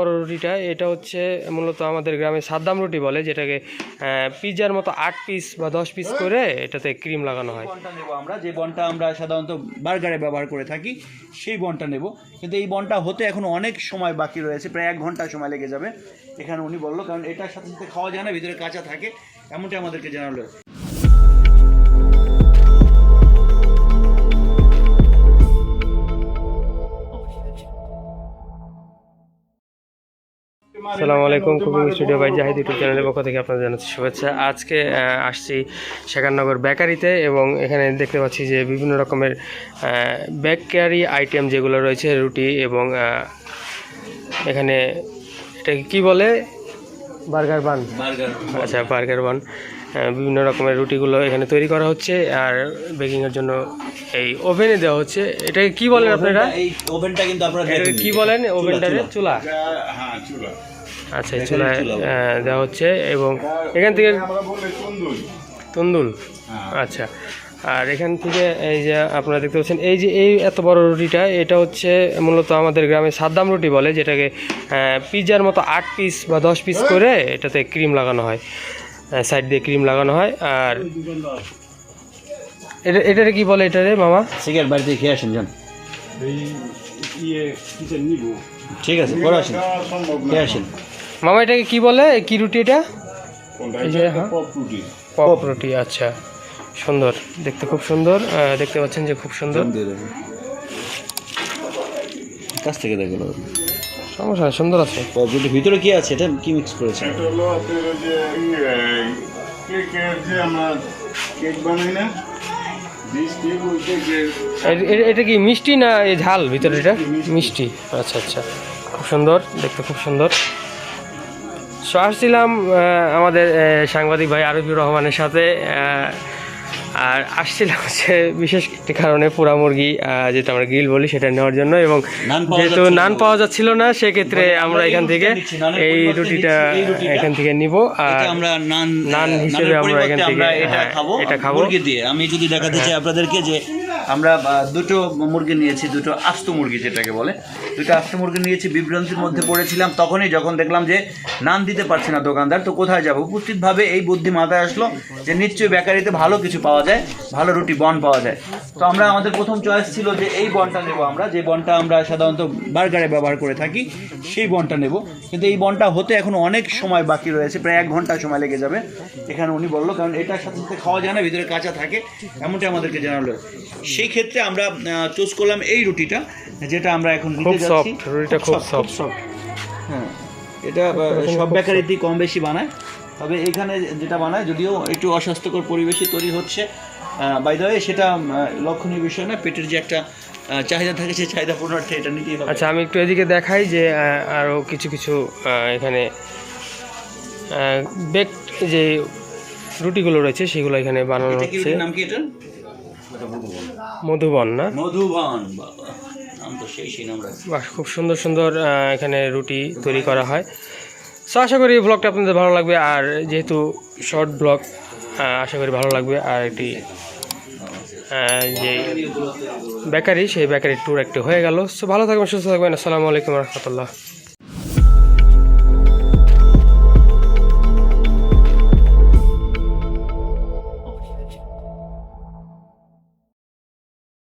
বড় রুটিটা এটা হচ্ছে মূলত আমাদের গ্রামে সাদ্দাম রুটি বলে, যেটাকে পিৎজার মতো 8 পিস বা 10 পিস করে এটাতে ক্রিম লাগানো হয়। বনটা নেব আমরা, যে বনটা আমরা সাধারণত বার্গারে ব্যবহার করে থাকি সেই বনটা নেব, কিন্তু এই বনটা হতে এখন অনেক সময় বাকি রয়েছে, প্রায় 1 ঘন্টা সময় লেগে যাবে এখানে উনি বললো, কারণ এটার সাথে সাথে খাওয়া যায় না, ভিতরে কাঁচা থাকে, এমনটাই আমাদেরকে জানালো। আসসালামু আলাইকুম, cooking studio by Zahid YouTube চ্যানেলের পক্ষ থেকে আপনাদের জানাচ্ছি শুভেচ্ছা। আজকে আসছি শেখারনগর বেকারিতে এবং এখানে দেখতে পাচ্ছি যে বিভিন্ন রকমের বেকারি আইটেম যেগুলো রয়েছে, রুটি এবং এখানে এটাকে কি বলে, বার্গার বান। আচ্ছা, বার্গার বান, বিভিন্ন রকমের রুটিগুলো এখানে তৈরি করা হচ্ছে আর বেকিংয়ের জন্য এই ওভেনে দেওয়া হচ্ছে। এটাকে কি বলেন আপনারা? এই ওভেনটা কিন্তু আপনারা কি বলেন? ওভেনটারে চুলা। হ্যাঁ, চুলা। আচ্ছা, চুলায় দেওয়া হচ্ছে এবং এখান থেকে তন্দুল। আচ্ছা, আর এখান থেকে এই যে আপনারা দেখতে পাচ্ছেন, এই যে এই এত বড় রুটিটা, এটা হচ্ছে মূলত আমাদের গ্রামে সাদ্দাম রুটি বলে, যেটাকে পিৎজার মতো 8 পিস বা 10 পিস করে এটাতে ক্রিম লাগানো হয়, সাইড দিয়ে ক্রিম লাগানো হয়। আর এটারে কি বলে এটারে মামা? সিগারেট বাড়িতে খেয়ে আসেন, যান। ঠিক আছে, পরে আসেন, খেয়ে আসেন। মামা এটাকে কি বলে, কি রুটি এটা? পপ রুটি। আচ্ছা, সুন্দর দেখতে, খুব সুন্দর দেখতে পাচ্ছেন যে খুব সুন্দর। কাছ থেকে দেখো, সমস্যা সুন্দর আছে। পপ রুটির ভিতরে কি আছে, এটা কি মিক্স করেছে? এটা কি মিষ্টি না এই ঝাল? ভিতরে এটা মিষ্টি। আচ্ছা আচ্ছা, খুব সুন্দর দেখতে, খুব সুন্দর। সো আসছিলাম আমাদের সাংবাদিক ভাই আরফিউর রহমানের সাথে, আর আসছিলাম হচ্ছে বিশেষ একটি কারণে, পোড়া মুরগি যেটা আমরা গ্রিল বলি সেটা নেওয়ার জন্য, এবং যেহেতু নান পাওয়া যাচ্ছিল না সেক্ষেত্রে আমরা এখান থেকে এই রুটিটা এখান থেকে নিব, আর আমরা নান হিসেবে আমরা এখান থেকে এটা খাবো মুরগি দিয়ে। আমি যদি দেখাতে চাই আপনাদেরকে যে আমরা দুটো মুরগি নিয়েছি, দুটো আস্ত মুরগি যেটাকে বলে, দুটো আস্ত মুরগি নিয়েছি। বিভ্রান্তির মধ্যে পড়েছিলাম তখনই, যখন দেখলাম যে নান দিতে পারছে না দোকানদার, তো কোথায় যাবো? উপস্থিতভাবে এই বুদ্ধি মাথায় আসলো যে নিশ্চয়ই বেকারিতে ভালো কিছু পাওয়া যায়, ভালো রুটি বন পাওয়া যায়। তো আমরা, আমাদের প্রথম চয়েস ছিল যে এই বনটা নেব আমরা, যে বনটা আমরা সাধারণত বার্গারে ব্যবহার করে থাকি সেই বনটা নেব, কিন্তু এই বনটা হতে এখন অনেক সময় বাকি রয়েছে, প্রায় 1 ঘন্টা সময় লেগে যাবে এখানে উনি বললো, কারণ এটার সাথে সাথে খাওয়া যায় না, ভিতরে কাঁচা থাকে, এমনটাই আমাদেরকে জানালো। সেই ক্ষেত্রে আমরা চুজ করলাম এই রুটিটা, যেটা আমরা এখন নিতে যাচ্ছি। রুটিটা খুব সফট। হ্যাঁ, এটা সব বেকারিতেই কম বেশি বানায়, তবে এখানে যেটা বানায় যদিও একটু অস্বাস্থ্যকর পরিবেশে তৈরি হচ্ছে, বাই দ্য ওয়ে সেটা লক্ষণীয় বিষয় না, পেটের যে একটা চাহিদা থাকে সেই চাহিদা পূরণার্থে এটা নিতেই হবে। আচ্ছা, আমি একটু এদিকে দেখাই যে আরও কিছু কিছু এখানে বেক যে রুটিগুলো রয়েছে সেগুলো এখানে বানানো হচ্ছে। নাম কি এটা? মধুবন না? মধুবন, বাবা নাম তো সেই নাম রাখছে। বাহ, খুব সুন্দর সুন্দর এখানে রুটি তৈরি করা হয়। সো আশা করি এই ব্লগটা আপনাদের ভালো লাগবে, আর যেহেতু শর্ট ব্লগ আশা করি ভালো লাগবে। আর একটি যে বেকারি, সেই বেকারির ট্যুর একটু হয়ে গেল। সো ভালো থাকবেন, সুস্থ থাকবেন। আসসালামু আলাইকুম রহমতুল্লাহ।